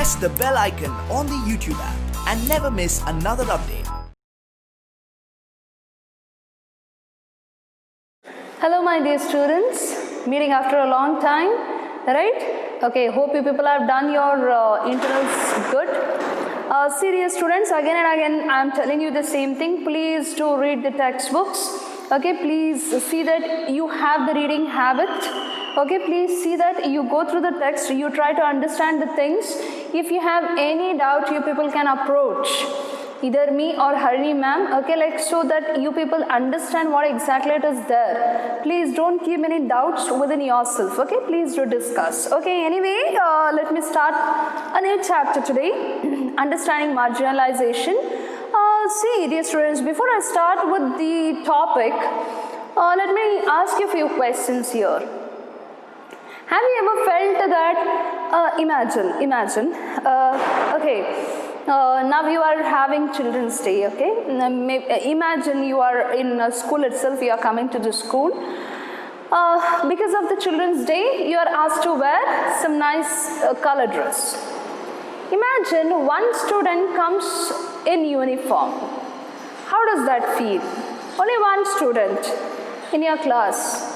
press the bell icon on the YouTube app and never miss another update. Hello my dear students, meeting after a long time, right? Okay, hope you people have done your internals good. Serious students, again and again I am telling you the same thing. Please do read the textbooks. Okay, please see that you have the reading habit. Okay, please see that you go through the text, you try to understand the things. If you have any doubt, you people can approach either me or Harini ma'am, okay, like so that you people understand what exactly it is there. Please don't keep any doubts within yourself, okay, please do discuss. Okay, anyway, let me start a new chapter today, understanding marginalization. See, dear students, before I start with the topic, let me ask you a few questions here. Have you ever felt that, imagine, now you are having Children's Day, okay? Imagine you are in school itself, you are coming to the school. Because of the Children's Day, you are asked to wear some nice color dress. Imagine one student comes in uniform. How does that feel? Only one student in your class.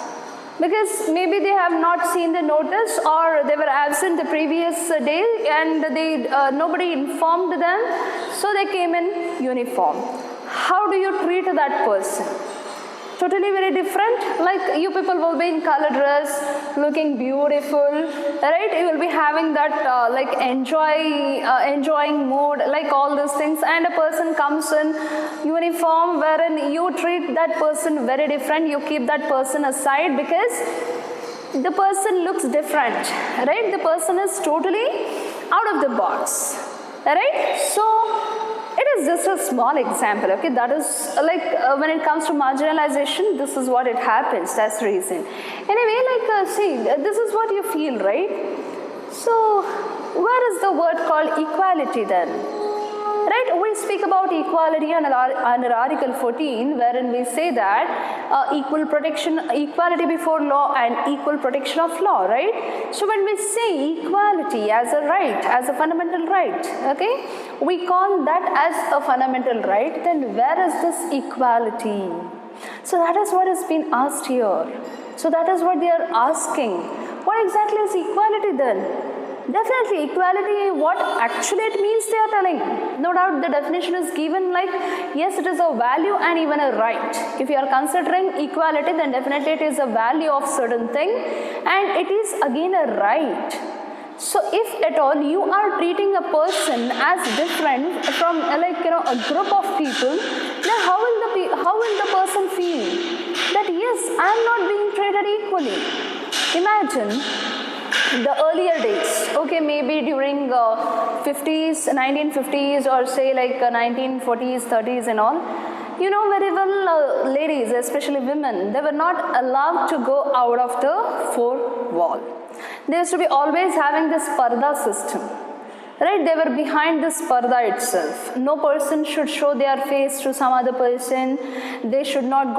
Because maybe they have not seen the notice or they were absent the previous day and nobody informed them, so they came in uniform. How do you treat that person? Totally very different. Like you people will be in color dress, looking beautiful, right? You will be having that enjoying mood, like all those things, and a person comes in uniform wherein you treat that person very different. You keep that person aside because the person looks different, right? The person is totally out of the box, right? So it is just a small example, okay? That is when it comes to marginalization, this is what it happens, that's the reason. Anyway, see, this is what you feel, right? So, where is the word called equality then? Right, we speak about equality under Article 14, wherein we say that equal protection, equality before law and equal protection of law, right? So when we say equality as a right, as a fundamental right, okay, we call that as a fundamental right, then where is this equality? So that is what has been asked here. So that is what they are asking. What exactly is equality then? Definitely, equality, what actually it means they are telling. No doubt the definition is given like, yes, it is a value and even a right. If you are considering equality, then definitely it is a value of certain thing and it is again a right. So if at all you are treating a person as different from a group of people, then how will the person feel? That yes, I am not being treated equally. Imagine the earlier days, okay, maybe during 50s, 1950s or say 1940s, 30s and all, you know very well ladies, especially women, they were not allowed to go out of the four wall. They used to be always having this parda system. Right, they were behind this parda itself. No person should show their face to some other person. They should not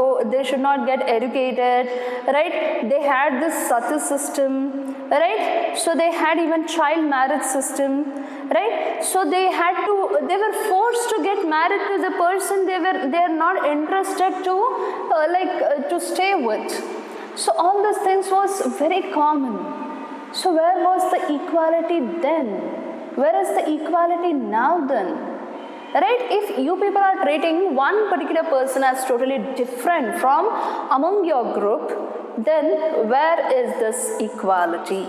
get educated. Right, they had this sati system. Right, so they had even child marriage system. Right, so they were forced to get married to the person they are not interested to stay with. So all these things was very common. So where was the equality then? Where is the equality now then? Right? If you people are treating one particular person as totally different from among your group, then where is this equality?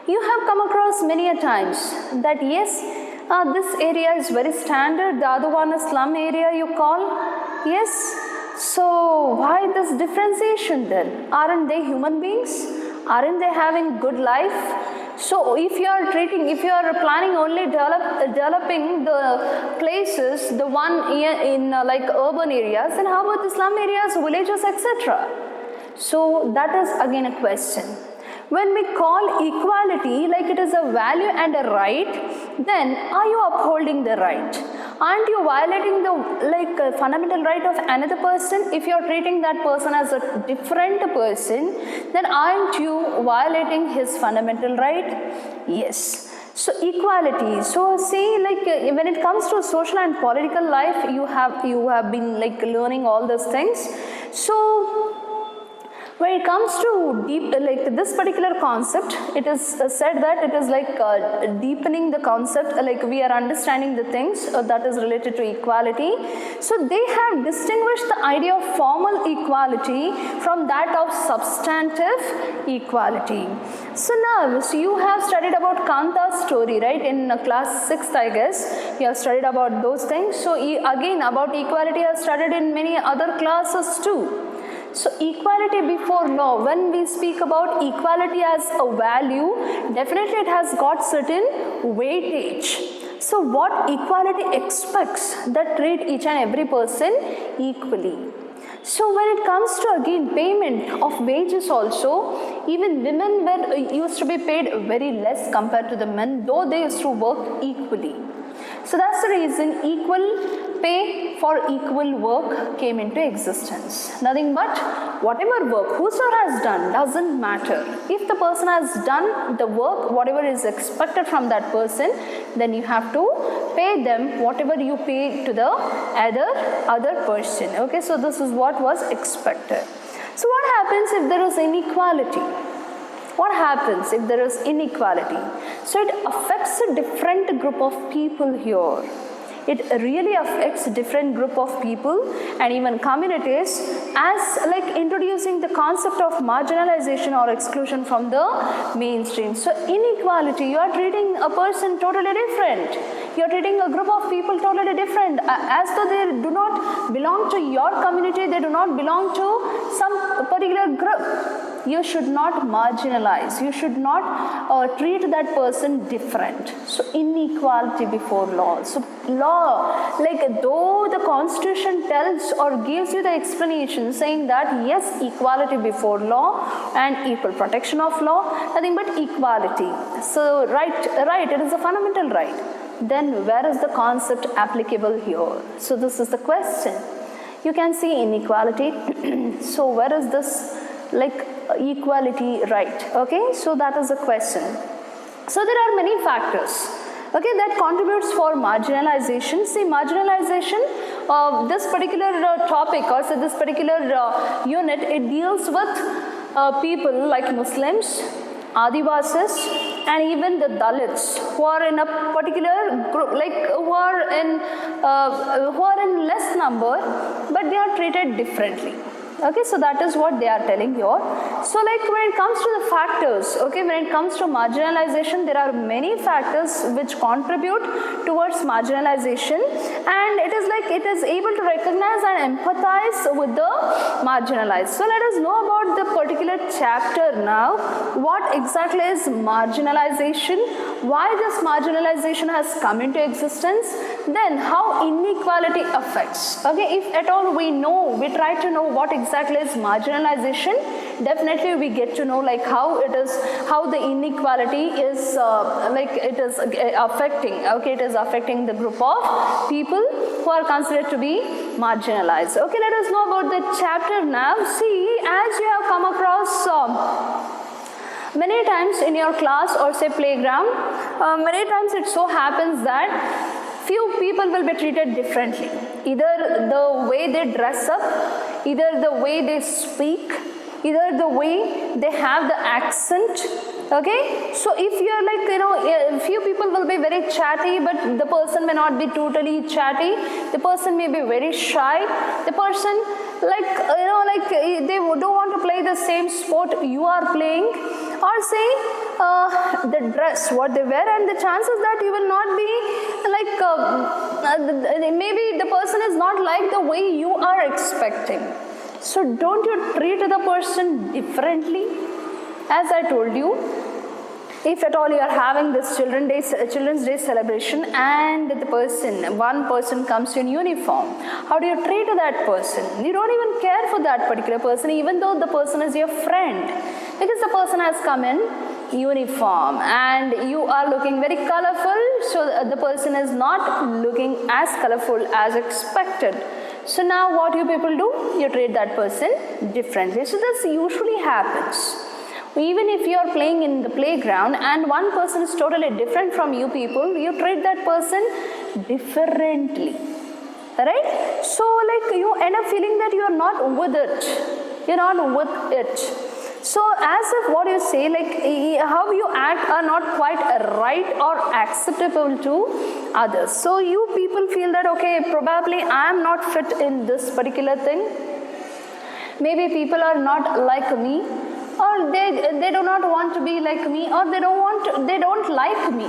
You have come across many a times that yes, this area is very standard, the other one is slum area you call. Yes. So why this differentiation then? Aren't they human beings? Aren't they having good life? So if you are planning only developing the places, the one in urban areas, then how about the slum areas, villages, etc.? So that is again a question. When we call equality like it is a value and a right, then are you upholding the right? Aren't you violating the fundamental right of another person? If you are treating that person as a different person, then aren't you violating his fundamental right? Yes. So equality. So see, like when it comes to social and political life, you have been like learning all those things. So when it comes to like this particular concept, it is said that it is like deepening the concept, like we are understanding the things that is related to equality. So they have distinguished the idea of formal equality from that of substantive equality. So now, so you have studied about Kanta's story, right? In class 6th, I guess, you have studied about those things. So again, about equality, I have studied in many other classes too. So equality before law, when we speak about equality as a value, definitely it has got certain weightage. So what equality expects, that treat each and every person equally. So when it comes to again payment of wages also, even women used to be paid very less compared to the men, though they used to work equally. So that's the reason equal pay for equal work came into existence. Nothing but whatever work whosoever has done doesn't matter. If the person has done the work, whatever is expected from that person, then you have to pay them whatever you pay to the other person. Okay, so this is what was expected. So what happens if there is inequality? What happens if there is inequality? So it affects a different group of people here. It really affects different group of people and even communities, as like introducing the concept of marginalization or exclusion from the mainstream. So inequality, you are treating a person totally different. You are treating a group of people totally different, as though they do not belong to your community, they do not belong to some particular group. You should not marginalize, you should not treat that person different. So inequality before law. So law, like though the constitution tells or gives you the explanation saying that yes, equality before law and equal protection of law, nothing but equality. So right, it is a fundamental right. Then where is the concept applicable here? So this is the question. You can see inequality. So where is this like equality right? Okay, so that is the question. So there are many factors, okay, that contributes for marginalization. See, marginalization, this particular topic, or so this particular unit, it deals with people like Muslims, Adivasis, and even the Dalits, who are in a particular group, like who are in less number, but they are treated differently. Okay, so that is what they are telling here. So like when it comes to the factors, okay, when it comes to marginalization, there are many factors which contribute towards marginalization, and it is like it is able to recognize and empathize with the marginalized. So let us know about the particular chapter now. What exactly is marginalization? Why this marginalization has come into existence? Then how inequality affects. Okay, if at all we try to know what exactly is marginalization, definitely we get to know like how the inequality is affecting. Okay, it is affecting the group of people who are considered to be marginalized. Okay, let us know about the chapter now. See, as you have come across many times in your class or say playground, many times it so happens that few people will be treated differently. Either the way they dress up, either the way they speak, either the way they have the accent. Okay, so if you are like, few people will be very chatty, but the person may not be totally chatty. The person may be very shy. The person they don't want to play the same sport you are playing, or say the dress what they wear, and the chances that you will not be maybe the person is not like the way you are expecting. So don't you treat the person differently? As I told you, if at all you are having this Children's Day celebration, and one person comes in uniform, how do you treat that person? You don't even care for that particular person, even though the person is your friend, because the person has come in uniform and you are looking very colorful, so the person is not looking as colorful as expected. So now what you people do? You treat that person differently. So this usually happens. Even if you are playing in the playground and one person is totally different from you people, you treat that person differently. Right? So like you end up feeling that you are not with it. You're not with it. So as if what you say, like how you act are not quite right or acceptable to others. So you people feel that, okay, probably I am not fit in this particular thing. Maybe people are not like me, or they do not want to be like me, or they don't like me.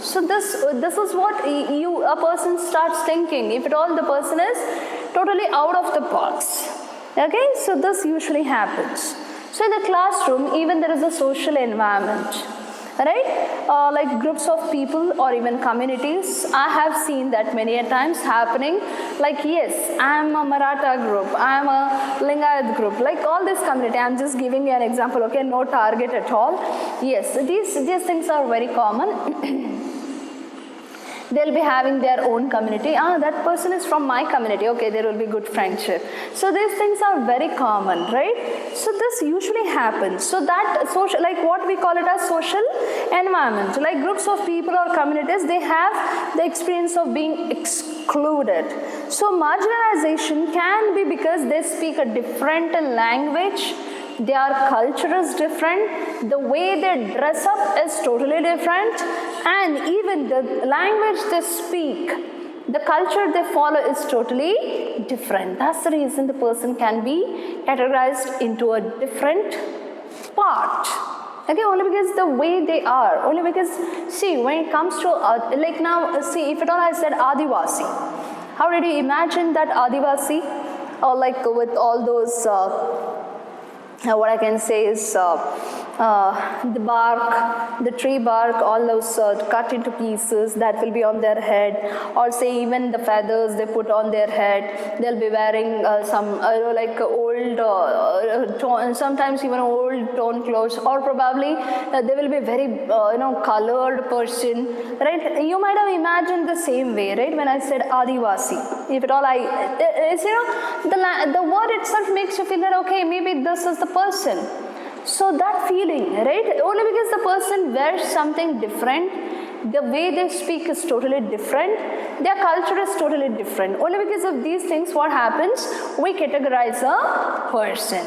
So this is what a person starts thinking, if at all the person is totally out of the box. Okay, so this usually happens. So in the classroom, even there is a social environment, right? Like groups of people or even communities. I have seen that many a times happening. Like, yes, I am a Maratha group, I am a Lingayat group, like all this community. I am just giving you an example, okay, no target at all. Yes, these things are very common. They'll be having their own community. That person is from my community. Okay, there will be good friendship. So these things are very common, right? So this usually happens. So that social, like what we call it as social environment, like groups of people or communities, they have the experience of being excluded. So marginalization can be because they speak a different language. Their culture is different, the way they dress up is totally different, and even the language they speak, the culture they follow is totally different. That's the reason the person can be categorized into a different part. Okay, only because the way they are, only because, see, when it comes to, like now, see, if at all I said Adivasi, how did you imagine that Adivasi? Or like with all those, what I can say is the bark, the tree bark, all those cut into pieces that will be on their head, or say even the feathers they put on their head. They'll be wearing some like old, sometimes even old torn clothes, or probably they will be very colored person, right? You might have imagined the same way, right? When I said Adivasi, if at all it's, the word itself makes you feel that, okay, maybe this is the person. So that feeling, right? Only because the person wears something different, the way they speak is totally different, their culture is totally different. Only because of these things, what happens? We categorize a person.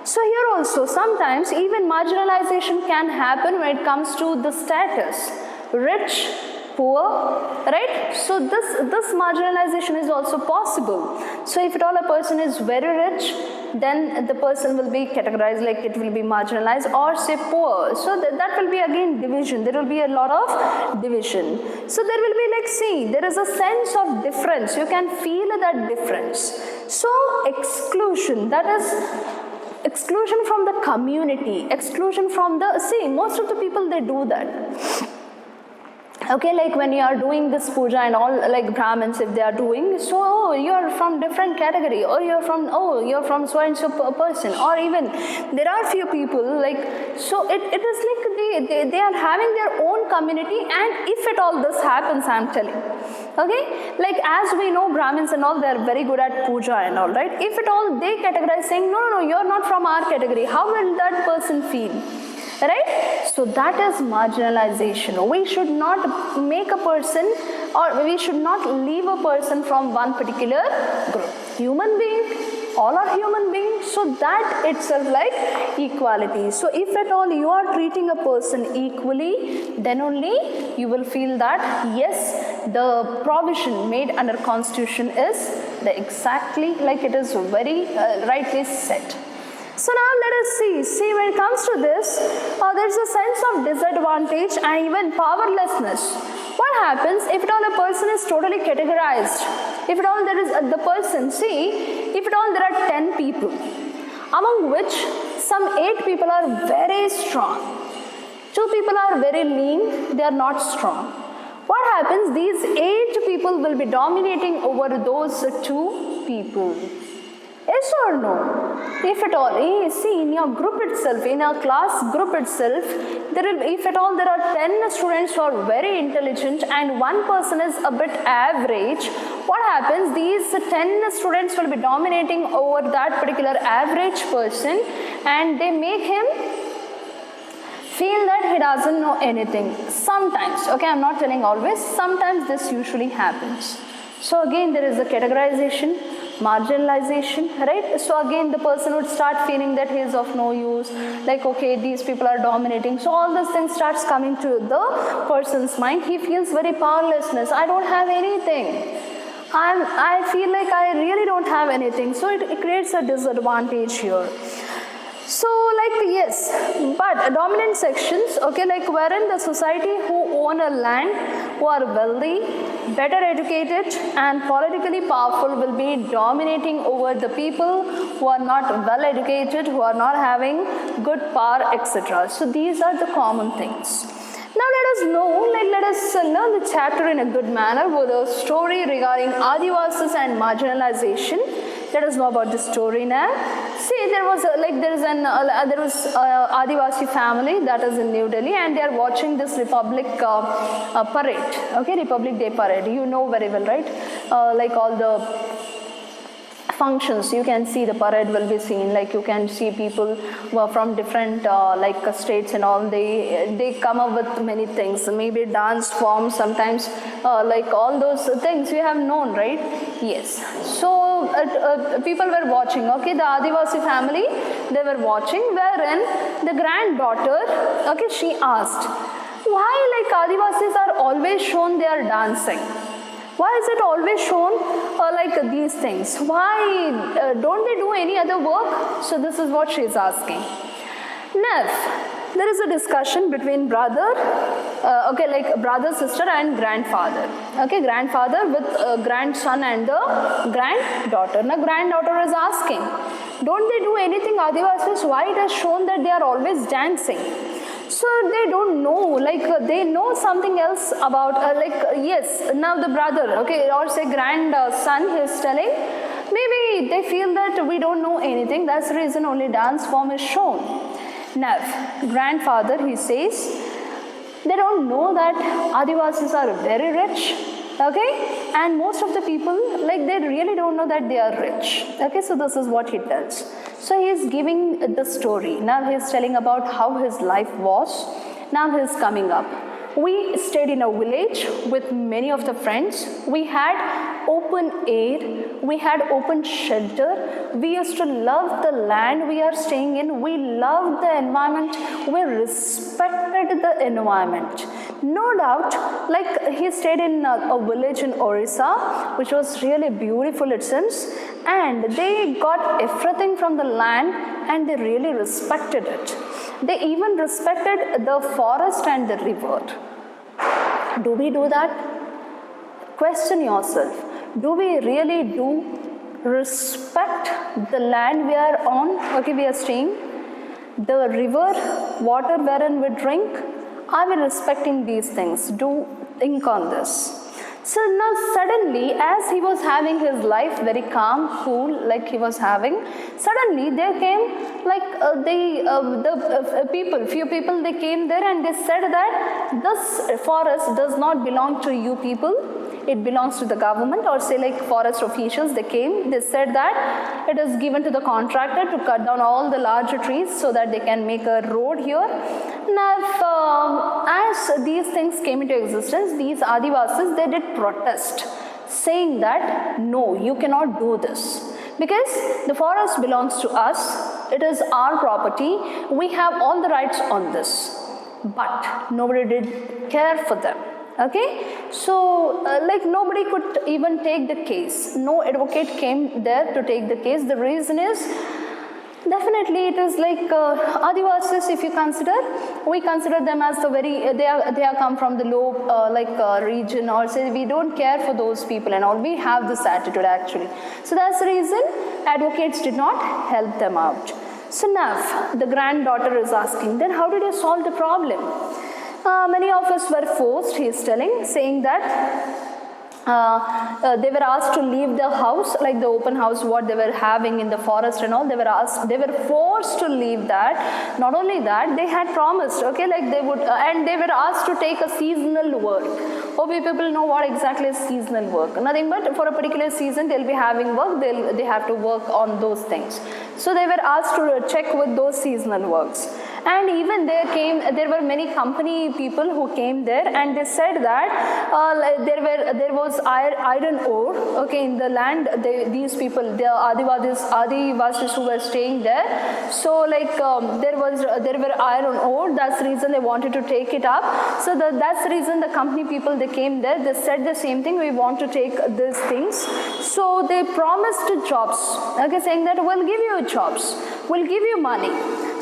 So here also, sometimes even marginalization can happen when it comes to the status. Rich, poor, right? So this marginalization is also possible. So if at all a person is very rich, then the person will be categorized, like it will be marginalized, or say poor. So that will be again division. There will be a lot of division. So there will be, like, see, there is a sense of difference. You can feel that difference. So exclusion, that is exclusion from the community, exclusion from the, see, most of the people, they do that. Okay, like when you are doing this puja and all, like Brahmins, if they are doing, so you are from different category, or you're from so and so person, or even there are few people, like, so it is like they are having their own community. And if at all this happens, I'm telling, okay, like as we know, Brahmins and all, they are very good at puja and all, right? If at all they categorize saying, no, you're not from our category, how will that person feel? Right? So that is marginalization. We should not make a person, or we should not leave a person from one particular group. Human being, all are human beings, so that itself like equality. So if at all you are treating a person equally, then only you will feel that yes, the provision made under Constitution is exactly like it is very rightly set. So now let us see when it comes to this, there is a sense of disadvantage and even powerlessness. What happens if at all a person is totally categorized? If at all there is the person, see, if at all there are 10 people, among which some 8 people are very strong, 2 people are very lean, they are not strong. What happens? These 8 people will be dominating over those 2 people. Yes or no? If at all, see, in your group itself, in your class group itself, there will, if at all there are 10 students who are very intelligent and one person is a bit average, what happens? These 10 students will be dominating over that particular average person, and they make him feel that he doesn't know anything. Sometimes, okay, I'm not telling always, sometimes this usually happens. So again, there is a categorization, marginalization, right? So again, the person would start feeling that he is of no use, like, okay, these people are dominating. So all those things starts coming to the person's mind. He feels very powerlessness. I don't have anything. I feel like I really don't have anything. So it creates a disadvantage here. So like, yes, but dominant sections, okay, like wherein the society who own a land, who are wealthy, better educated and politically powerful will be dominating over the people who are not well educated, who are not having good power, etc. So these are the common things. Now let us know, let us learn the chapter in a good manner with a story regarding Adivasis and marginalization. Let us know about the story now. See, there was Adivasi family that is in New Delhi, and they are watching this Republic parade. Okay, Republic Day parade. You know very well, right? Like all the functions, you can see the parade will be seen. Like you can see people from different states and all. They come up with many things. Maybe dance forms sometimes, like all those things you have known, right? Yes. So people were watching. Okay, the Adivasi family, they were watching. Wherein the granddaughter, okay, she asked, why like Adivasis are always shown they are dancing? Why is it always shown like these things? Why don't they do any other work? So this is what she is asking. Now, there is a discussion between brother, like brother, sister and grandfather. Okay, grandfather with grandson and the granddaughter. Now, granddaughter is asking, don't they do anything Adivasis? Why it has shown that they are always dancing? So they don't know, like they know something else about, yes, now the brother, okay, or say grandson, he is telling, maybe they feel that we don't know anything, that's the reason only dance form is shown. Now, grandfather, he says, they don't know that Adivasis are very rich, okay, and most of the people, like they really don't know that they are rich, okay, so this is what he tells. So he is giving the story. Now he is telling about how his life was. Now he is coming up. We stayed in a village with many of the friends. We had open air. We had open shelter. We used to love the land we are staying in. We loved the environment. We respected the environment. No doubt, like he stayed in a village in Orissa, which was really beautiful it seems, and they got everything from the land and they really respected it. They even respected the forest and the river. Do we do that? Question yourself. Do we really do respect the land we are on, okay, we are staying, the river, water wherein we drink? Are we respecting these things? Do think on this. So now suddenly, as he was having his life very calm, cool, like he was having, suddenly there came like few people, they came there and they said that this forest does not belong to you people. It belongs to the government, or say like forest officials. They came, they said that it is given to the contractor to cut down all the larger trees so that they can make a road here. Now, as these things came into existence, these Adivasis, they did protest, saying that no, you cannot do this, because the forest belongs to us, it is our property, we have all the rights on this. But nobody did care for them. Okay, so like nobody could even take the case. No advocate came there to take the case. The reason is, definitely it is like Adivasis, if you consider, we consider them as the very, they are come from the low region, or say we don't care for those people and all. We have this attitude actually. So that's the reason advocates did not help them out. So now the granddaughter is asking, then how did you solve the problem? Many of us were forced, he is telling, saying that they were asked to leave the house, like the open house what they were having in the forest and all. They were forced to leave that. Not only that, they had promised, okay, like they would, and they were asked to take a seasonal work. Hope you people know what exactly is seasonal work. Nothing but for a particular season they'll be having work, they have to work on those things. So they were asked to check with those seasonal works. And even there were many company people who came there, and they said that there was iron ore, okay, in the land. These people, the Adivasis who were staying there, so like there were iron ore. That's the reason they wanted to take it up. So that's the reason the company people, they came there. They said the same thing, we want to take these things. So they promised jobs, okay, saying that we'll give you jobs, we'll give you money.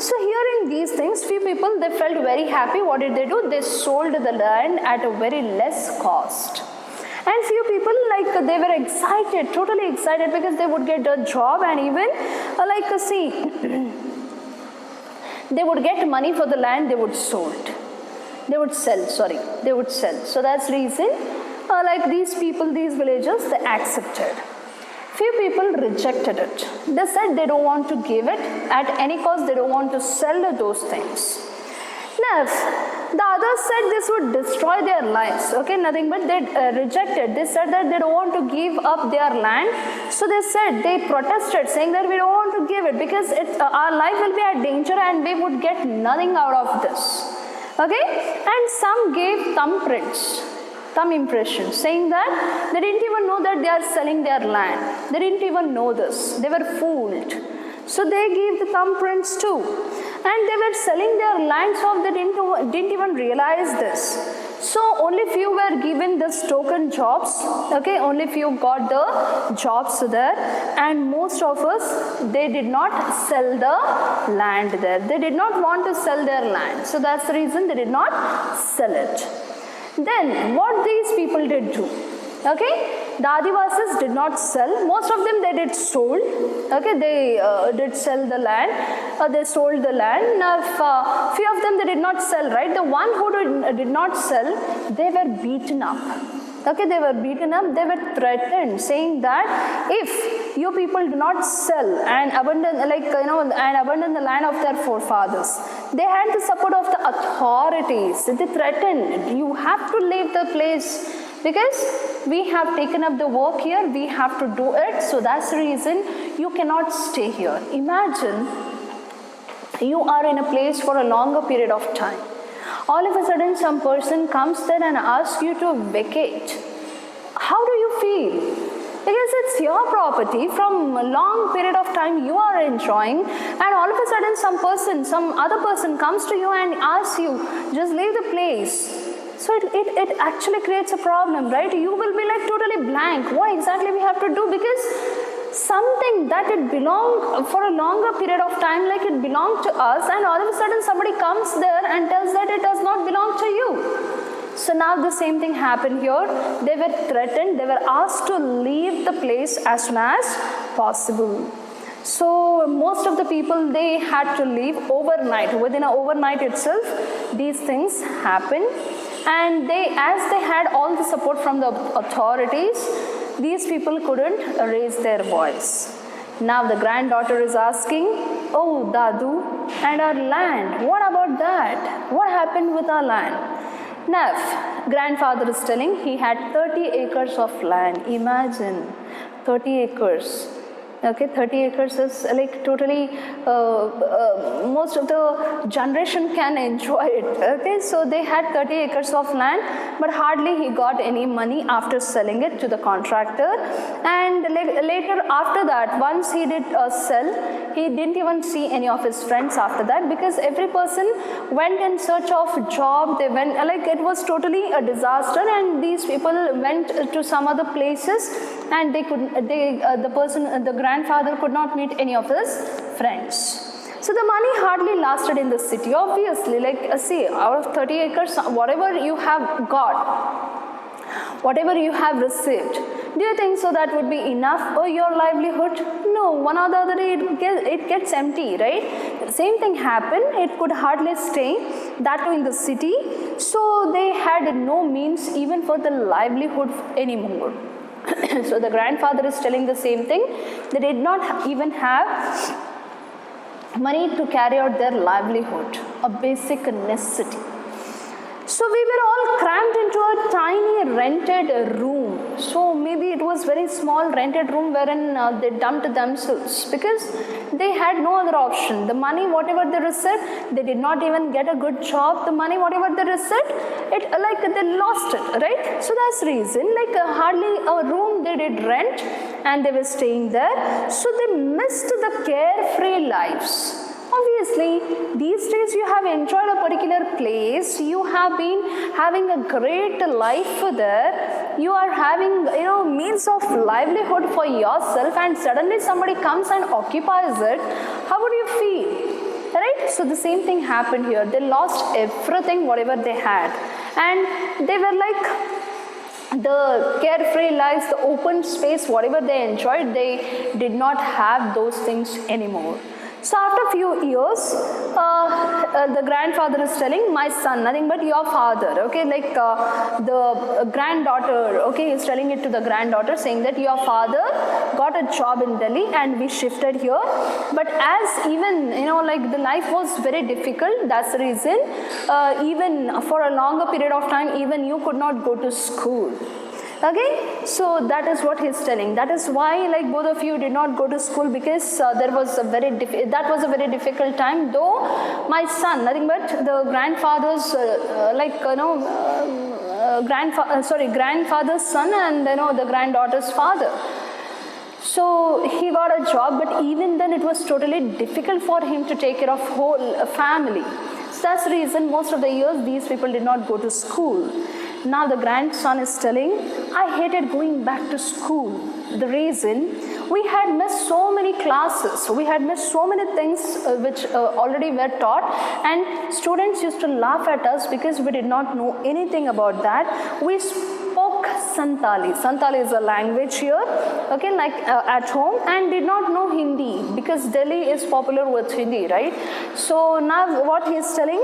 So hearing these things, few people, they felt very happy. What did they do? They sold the land at a very less cost. And few people, like, they were excited, totally excited, because they would get a job, and even they would get money for the land they would sell. So that's the reason, like, these people, these villagers, they accepted. Few people rejected it. They said they don't want to give it at any cost. They don't want to sell those things. Next, the others said this would destroy their lives. Okay, nothing but they rejected. They said that they don't want to give up their land. So they protested, saying that we don't want to give it because our life will be at danger and we would get nothing out of this. Okay, and some gave thumb impression, saying that they didn't even know that they are selling their land. They didn't even know this. They were fooled. So they gave the thumbprints too. And they were selling their land, so they didn't even realize this. So only few were given this token jobs. Okay, only few got the jobs there. And most of us, they did not sell the land there. They did not want to sell their land. So that's the reason they did not sell it. Then what these people did do? Okay, the Adivasis did not sell. Most of them, they did sold. Okay, they did sell the land. They sold the land. Now, few of them, they did not sell, right? The one who did not sell, they were beaten up. Okay, they were beaten up. They were threatened, saying that if you people do not sell and abandon, abandon the land of their forefathers, they had the support of the authorities. They threatened, you have to leave the place, because we have taken up the work here, we have to do it. So that's the reason you cannot stay here. Imagine you are in a place for a longer period of time. All of a sudden some person comes there and asks you to vacate. How do you feel? Because it's your property, from a long period of time you are enjoying, and all of a sudden some other person comes to you and asks you, just leave the place. So it actually creates a problem, right? You will be like totally blank. What exactly we have to do? Because something that it belonged for a longer period of time, like it belonged to us, and all of a sudden somebody comes there and tells that it does not belong to you. So now the same thing happened here. They were threatened. They were asked to leave the place as soon as possible. So most of the people, they had to leave overnight. Within an overnight itself, these things happened. And as they had all the support from the authorities, these people couldn't raise their voice. Now the granddaughter is asking, oh Dadu, and our land, what about that? What happened with our land? Now, grandfather is telling he had 30 acres of land. Imagine, 30 acres. Okay, 30 acres is like totally, most of the generation can enjoy it. Okay, so they had 30 acres of land, but hardly he got any money after selling it to the contractor. And later after that, once he did sell, he didn't even see any of his friends after that, because every person went in search of job. They went, like, it was totally a disaster, and these people went to some other places, and the grandfather could not meet any of his friends. So the money hardly lasted in the city. Obviously, like, see, out of 30 acres, whatever you have got, whatever you have received, do you think so that would be enough for your livelihood? No, one or the other day it gets empty, right? The same thing happened. It could hardly stay, that too in the city. So they had no means even for the livelihood anymore. So the grandfather is telling the same thing. They did not even have money to carry out their livelihood, a basic necessity. So we were all crammed into a tiny rented room. So maybe it was very small rented room wherein they dumped themselves because they had no other option. The money, whatever they received, they did not even get a good job. The money, whatever they received, it like they lost it, right? So that's the reason, like hardly a room they did rent and they were staying there. So they missed the carefree lives. Obviously, these days you have enjoyed a particular place, you have been having a great life there, you are having means of livelihood for yourself, and suddenly somebody comes and occupies it. How would you feel? Right? So the same thing happened here. They lost everything, whatever they had, and they were like the carefree lives, the open space, whatever they enjoyed, they did not have those things anymore. So after a few years, the grandfather is telling, my son, nothing but your father, okay, like the granddaughter, okay, he's telling it to the granddaughter, saying that your father got a job in Delhi and we shifted here. But as even, like the life was very difficult, that's the reason, even for a longer period of time, even you could not go to school. Okay, so that is what he's telling. That is why, like, both of you did not go to school, because that was a very difficult time. Though my son, nothing but the grandfather's grandfather's son, and the granddaughter's father. So he got a job, but even then it was totally difficult for him to take care of whole family. So that's the reason most of the years these people did not go to school. Now the grandson is telling, I hated going back to school. The reason, we had missed so many classes, we had missed so many things which already were taught, and students used to laugh at us because we did not know anything about that. We spoke Santali. Santali is a language here, okay, like at home, and did not know Hindi because Delhi is popular with Hindi, right? So now what he is telling,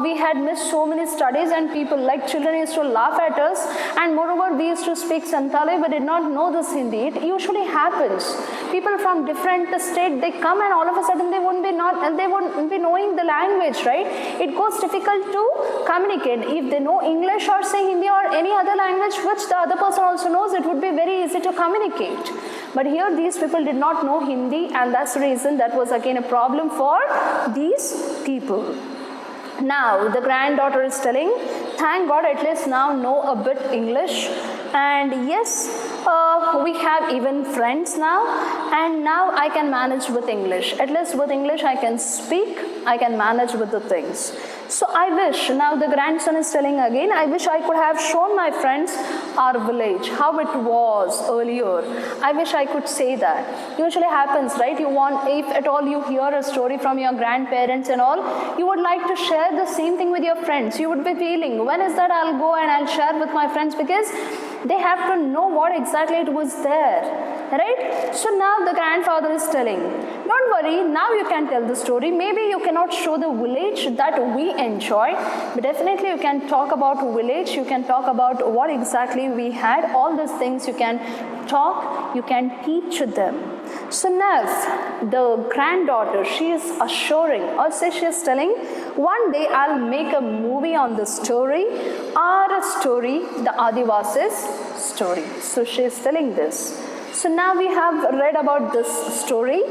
we had missed so many studies, and people like children used to laugh at us, and moreover we used to speak Santali but did not know this Hindi. It usually happens. People from different state, they come and all of a sudden they won't be knowing the language, right? It goes difficult to communicate. If they know English or say Hindi or any other language which the other person also knows, it would be very easy to communicate. But here these people did not know Hindi, and that's the reason that was again a problem for these people. Now the granddaughter is telling, thank God at least now know a bit English, and yes, we have even friends now, and now I can manage with English. At least with English I can speak, I can manage with the things. So I wish, now the grandson is telling again, I wish I could have shown my friends our village, how it was earlier. I wish I could say that. Usually happens, right? You want, if at all you hear a story from your grandparents and all, you would like to share the same thing with your friends. You would be feeling, when is that I'll go and I'll share with my friends, because they have to know what exactly it was there, right? So now the grandfather is telling, don't worry, now you can tell the story. Maybe you cannot show the village that we enjoy, but definitely you can talk about village, you can talk about what exactly we had, all these things you can talk, you can teach them. So now the granddaughter, she is assuring, or say she is telling, one day I'll make a movie on the story, our story, the Adivasis story. So she is telling this. So now we have read about this story.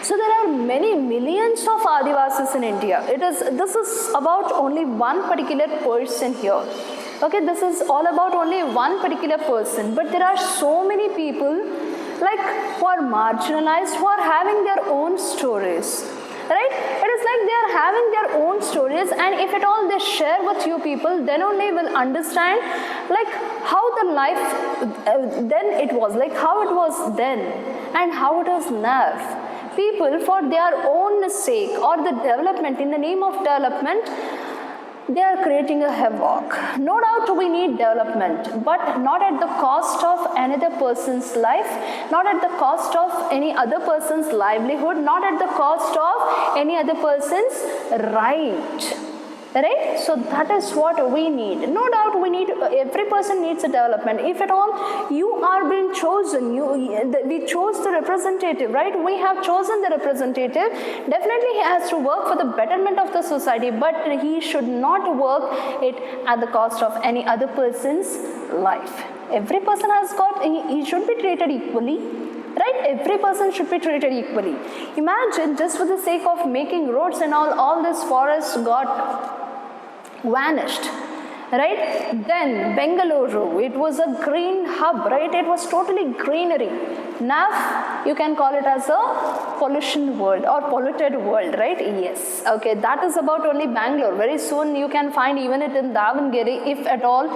So there are many millions of Adivasis in India. This is about only one particular person here. Okay, this is all about only one particular person, but there are so many people like who are marginalized, who are having their own stories, right? It is like they are having their own stories, and if at all they share with you people, then only will understand like how the life then it was, like how it was then and how it is now. People, for their own sake or the development, in the name of development, they are creating a havoc. No doubt we need development, but not at the cost of another person's life, not at the cost of any other person's livelihood, not at the cost of any other person's right. Right? So that is what we need. No doubt we need, every person needs a development. If at all you are being chosen, we chose the representative, right? We have chosen the representative. Definitely he has to work for the betterment of the society, but he should not work it at the cost of any other person's life. Every person has got, he should be treated equally, right? Every person should be treated equally. Imagine, just for the sake of making roads and all this forest got vanished, right? Then Bengaluru, it was a green hub, right? It was totally greenery. Now you can call it as a pollution world or polluted world, right? Yes. Okay, that is about only Bangalore. Very soon you can find even it in Davangere, if at all.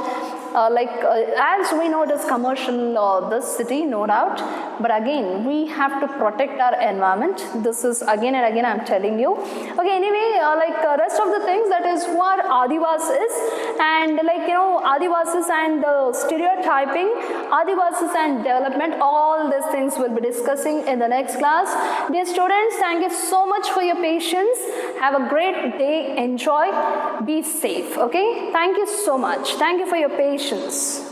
As we know, it is commercial, this city, no doubt. But again, we have to protect our environment. This is again and again I'm telling you. Okay, anyway, rest of the things, that is who are Adivasis, and Adivasis and the stereotyping, Adivasis and development, all these things we'll be discussing in the next class. Dear students, thank you so much for your patience. Have a great day. Enjoy. Be safe. Okay. Thank you so much. Thank you for your patience.